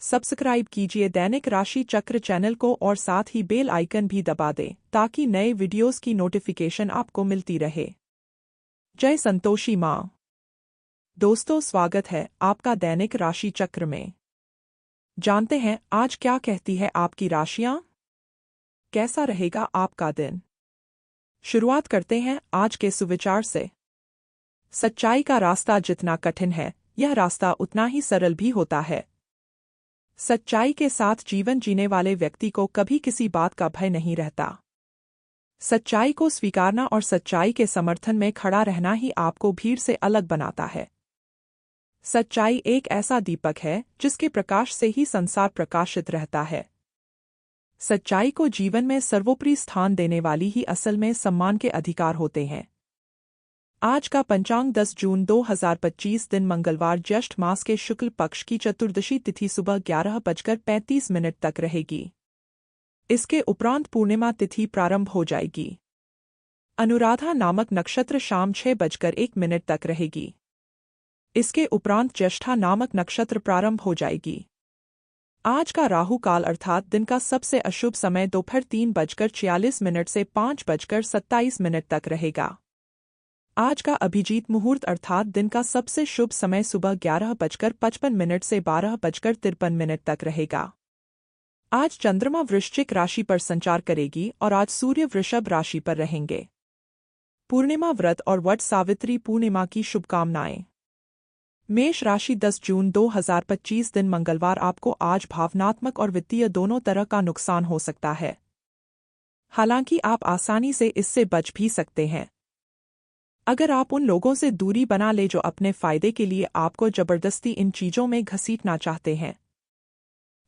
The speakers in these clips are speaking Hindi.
सब्सक्राइब कीजिए दैनिक राशि चक्र चैनल को और साथ ही बेल आइकन भी दबा दें ताकि नए वीडियोस की नोटिफिकेशन आपको मिलती रहे। जय संतोषी माँ। दोस्तों, स्वागत है आपका दैनिक राशि चक्र में। जानते हैं आज क्या कहती है आपकी राशियां। कैसा रहेगा आपका दिन। शुरुआत करते हैं आज के सुविचार से। सच्चाई का रास्ता जितना कठिन है, यह रास्ता उतना ही सरल भी होता है। सच्चाई के साथ जीवन जीने वाले व्यक्ति को कभी किसी बात का भय नहीं रहता। सच्चाई को स्वीकारना और सच्चाई के समर्थन में खड़ा रहना ही आपको भीड़ से अलग बनाता है। सच्चाई एक ऐसा दीपक है जिसके प्रकाश से ही संसार प्रकाशित रहता है। सच्चाई को जीवन में सर्वोपरि स्थान देने वाली ही असल में सम्मान के अधिकार होते हैं। आज का पंचांग 10 जून 2025 दिन मंगलवार ज्येष्ठ मास के शुक्ल पक्ष की चतुर्दशी तिथि सुबह 11:35 तक रहेगी। इसके उपरांत पूर्णिमा तिथि प्रारंभ हो जाएगी। अनुराधा नामक नक्षत्र शाम 6:01 तक रहेगी। इसके उपरांत ज्येष्ठा नामक नक्षत्र प्रारंभ हो जाएगी। आज का राहु काल अर्थात दिन का सबसे अशुभ समय दोपहर 3:46 से 5:27 तक रहेगा। आज का अभिजीत मुहूर्त अर्थात दिन का सबसे शुभ समय सुबह 11:55 से 12:53 तक रहेगा। आज चंद्रमा वृश्चिक राशि पर संचार करेगी और आज सूर्य वृषभ राशि पर रहेंगे। पूर्णिमा व्रत और वट सावित्री पूर्णिमा की शुभकामनाएं। मेष राशि 10 जून 2025 दिन मंगलवार आपको आज भावनात्मक और वित्तीय दोनों तरह का नुकसान हो सकता है। हालांकि आप आसानी से इससे बच भी सकते हैं। अगर आप उन लोगों से दूरी बना ले जो अपने फायदे के लिए आपको जबरदस्ती इन चीजों में घसीटना चाहते हैं।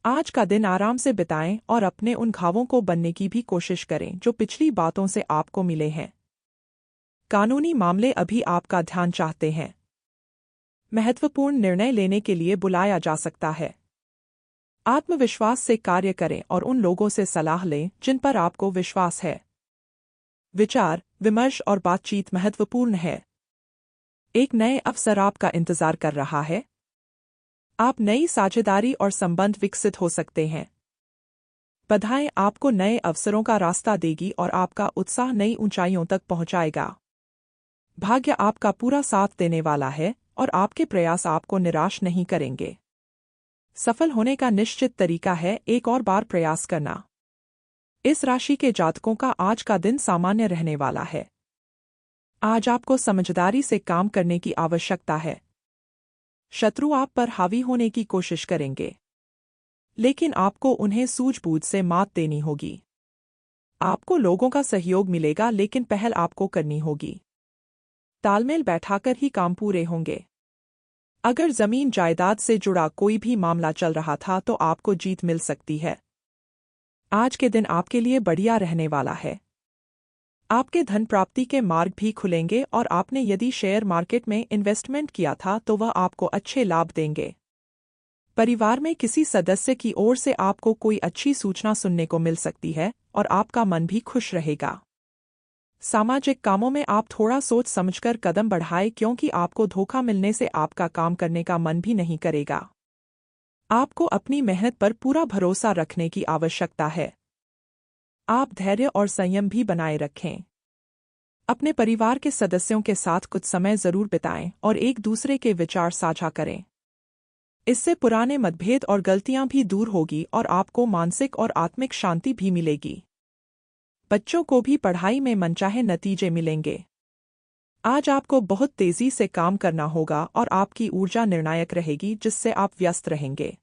आज का दिन आराम से बिताएं और अपने उन घावों को बनने की भी कोशिश करें जो पिछली बातों से आपको मिले हैं। कानूनी मामले अभी आपका ध्यान चाहते हैं। महत्वपूर्ण निर्णय लेने के लिए बुलाया जा सकता है। आत्मविश्वास से कार्य करें और उन लोगों से सलाह लें जिन पर आपको विश्वास है। विचार, विमर्श और बातचीत महत्वपूर्ण है। एक नए अवसर आपका इंतजार कर रहा है। आप नई साझेदारी और संबंध विकसित हो सकते हैं। बधाएं आपको नए अवसरों का रास्ता देगी और आपका उत्साह नई ऊंचाइयों तक पहुंचाएगा। भाग्य आपका पूरा साथ देने वाला है और आपके प्रयास आपको निराश नहीं करेंगे। सफल होने का निश्चित तरीका है एक और बार प्रयास करना। इस राशि के जातकों का आज का दिन सामान्य रहने वाला है। आज आपको समझदारी से काम करने की आवश्यकता है। शत्रु आप पर हावी होने की कोशिश करेंगे, लेकिन आपको उन्हें सूझबूझ से मात देनी होगी। आपको लोगों का सहयोग मिलेगा, लेकिन पहल आपको करनी होगी। तालमेल बैठाकर ही काम पूरे होंगे। अगर जमीन जायदाद से जुड़ा कोई भी मामला चल रहा था तो आपको जीत मिल सकती है। आज के दिन आपके लिए बढ़िया रहने वाला है। आपके धन प्राप्ति के मार्ग भी खुलेंगे और आपने यदि शेयर मार्केट में इन्वेस्टमेंट किया था तो वह आपको अच्छे लाभ देंगे। परिवार में किसी सदस्य की ओर से आपको कोई अच्छी सूचना सुनने को मिल सकती है और आपका मन भी खुश रहेगा। सामाजिक कामों में आप थोड़ा सोच समझकर कदम बढ़ाएं, क्योंकि आपको धोखा मिलने से आपका काम करने का मन भी नहीं करेगा। आपको अपनी मेहनत पर पूरा भरोसा रखने की आवश्यकता है। आप धैर्य और संयम भी बनाए रखें। अपने परिवार के सदस्यों के साथ कुछ समय जरूर बिताएं और एक दूसरे के विचार साझा करें। इससे पुराने मतभेद और गलतियां भी दूर होगी और आपको मानसिक और आत्मिक शांति भी मिलेगी। बच्चों को भी पढ़ाई में मनचाहे नतीजे मिलेंगे। आज आपको बहुत तेजी से काम करना होगा और आपकी ऊर्जा निर्णायक रहेगी, जिससे आप व्यस्त रहेंगे।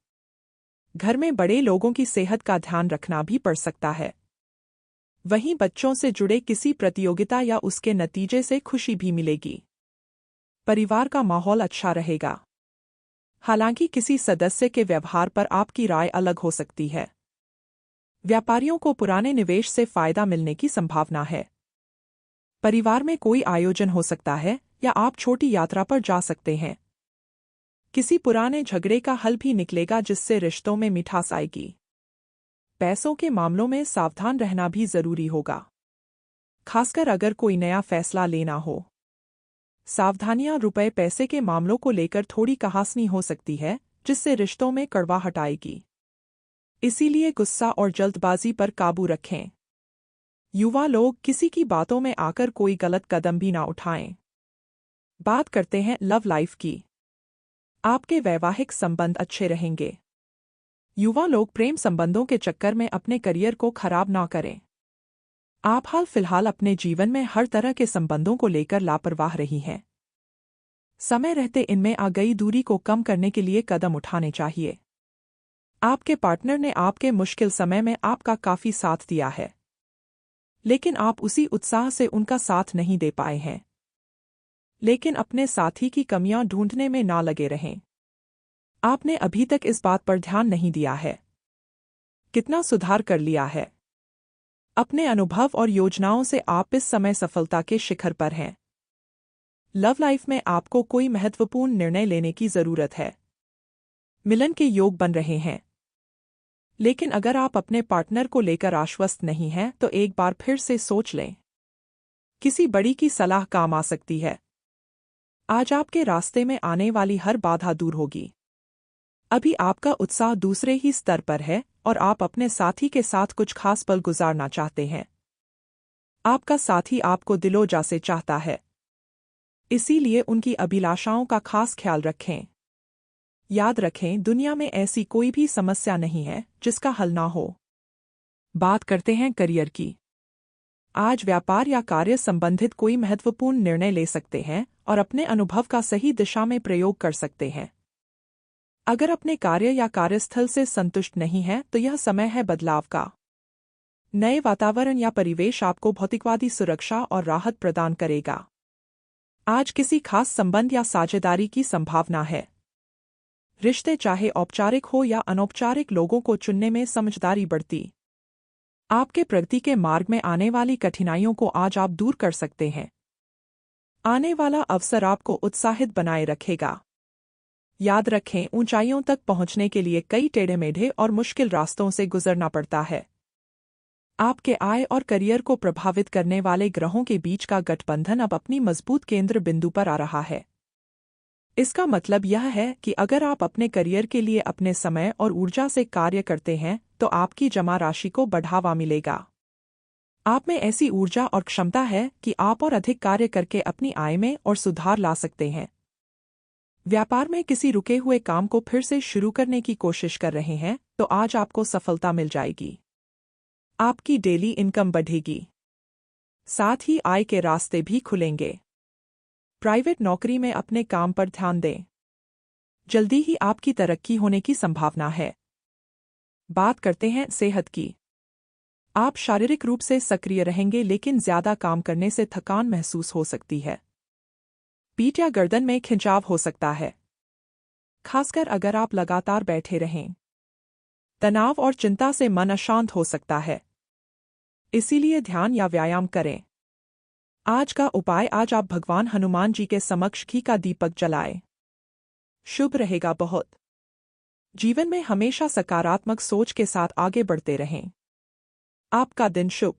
घर में बड़े लोगों की सेहत का ध्यान रखना भी पड़ सकता है। वहीं बच्चों से जुड़े किसी प्रतियोगिता या उसके नतीजे से खुशी भी मिलेगी। परिवार का माहौल अच्छा रहेगा। हालांकि किसी सदस्य के व्यवहार पर आपकी राय अलग हो सकती है। व्यापारियों को पुराने निवेश से फायदा मिलने की संभावना है। परिवार में कोई आयोजन हो सकता है या आप छोटी यात्रा पर जा सकते हैं। किसी पुराने झगड़े का हल भी निकलेगा, जिससे रिश्तों में मिठास आएगी। पैसों के मामलों में सावधान रहना भी जरूरी होगा, खासकर अगर कोई नया फैसला लेना हो। सावधानियां रुपए पैसे के मामलों को लेकर थोड़ी कहासनी हो सकती है, जिससे रिश्तों में कड़वाहट आएगी। इसीलिए गुस्सा और जल्दबाजी पर काबू रखें। युवा लोग किसी की बातों में आकर कोई गलत कदम भी ना उठाएं। बात करते हैं लव लाइफ की। आपके वैवाहिक संबंध अच्छे रहेंगे। युवा लोग प्रेम संबंधों के चक्कर में अपने करियर को खराब ना करें। आप हाल फिलहाल अपने जीवन में हर तरह के संबंधों को लेकर लापरवाह रही हैं। समय रहते इनमें आ गई दूरी को कम करने के लिए कदम उठाने चाहिए। आपके पार्टनर ने आपके मुश्किल समय में आपका काफी साथ दिया है, लेकिन आप उसी उत्साह से उनका साथ नहीं दे पाए हैं। लेकिन अपने साथी की कमियां ढूंढने में ना लगे रहें। आपने अभी तक इस बात पर ध्यान नहीं दिया है कितना सुधार कर लिया है। अपने अनुभव और योजनाओं से आप इस समय सफलता के शिखर पर हैं। लव लाइफ में आपको कोई महत्वपूर्ण निर्णय लेने की जरूरत है। मिलन के योग बन रहे हैं, लेकिन अगर आप अपने पार्टनर को लेकर आश्वस्त नहीं हैं तो एक बार फिर से सोच लें। किसी बड़ी की सलाह काम आ सकती है। आज आपके रास्ते में आने वाली हर बाधा दूर होगी। अभी आपका उत्साह दूसरे ही स्तर पर है और आप अपने साथी के साथ कुछ खास पल गुजारना चाहते हैं। आपका साथी आपको दिलो-जान से चाहता है, इसीलिए उनकी अभिलाषाओं का खास ख्याल रखें। याद रखें, दुनिया में ऐसी कोई भी समस्या नहीं है जिसका हल ना हो। बात करते हैं करियर की। आज व्यापार या कार्य संबंधित कोई महत्वपूर्ण निर्णय ले सकते हैं और अपने अनुभव का सही दिशा में प्रयोग कर सकते हैं। अगर अपने कार्य या कार्यस्थल से संतुष्ट नहीं है तो यह समय है बदलाव का। नए वातावरण या परिवेश आपको भौतिकवादी सुरक्षा और राहत प्रदान करेगा। आज किसी खास संबंध या साझेदारी की संभावना है। रिश्ते चाहे औपचारिक हो या अनौपचारिक, लोगों को चुनने में समझदारी बढ़ती। आपके प्रगति के मार्ग में आने वाली कठिनाइयों को आज आप दूर कर सकते हैं। आने वाला अवसर आपको उत्साहित बनाए रखेगा। याद रखें, ऊंचाइयों तक पहुंचने के लिए कई टेढ़े मेढ़े और मुश्किल रास्तों से गुजरना पड़ता है। आपके आय और करियर को प्रभावित करने वाले ग्रहों के बीच का गठबंधन अब अपनी मजबूत केंद्र बिंदु पर आ रहा है। इसका मतलब यह है कि अगर आप अपने करियर के लिए अपने समय और ऊर्जा से कार्य करते हैं तो आपकी जमा राशि को बढ़ावा मिलेगा। आप में ऐसी ऊर्जा और क्षमता है कि आप और अधिक कार्य करके अपनी आय में और सुधार ला सकते हैं। व्यापार में किसी रुके हुए काम को फिर से शुरू करने की कोशिश कर रहे हैं तो आज आपको सफलता मिल जाएगी। आपकी डेली इनकम बढ़ेगी, साथ ही आय के रास्ते भी खुलेंगे। प्राइवेट नौकरी में अपने काम पर ध्यान दें। जल्दी ही आपकी तरक्की होने की संभावना है। बात करते हैं सेहत की। आप शारीरिक रूप से सक्रिय रहेंगे, लेकिन ज्यादा काम करने से थकान महसूस हो सकती है। पीठ या गर्दन में खिंचाव हो सकता है, खासकर अगर आप लगातार बैठे रहें। तनाव और चिंता से मन अशांत हो सकता है, इसीलिए ध्यान या व्यायाम करें। आज का उपाय, आज आप भगवान हनुमान जी के समक्ष घी का दीपक जलाएं। शुभ रहेगा बहुत। जीवन में हमेशा सकारात्मक सोच के साथ आगे बढ़ते रहें। आपका दिन शुभ।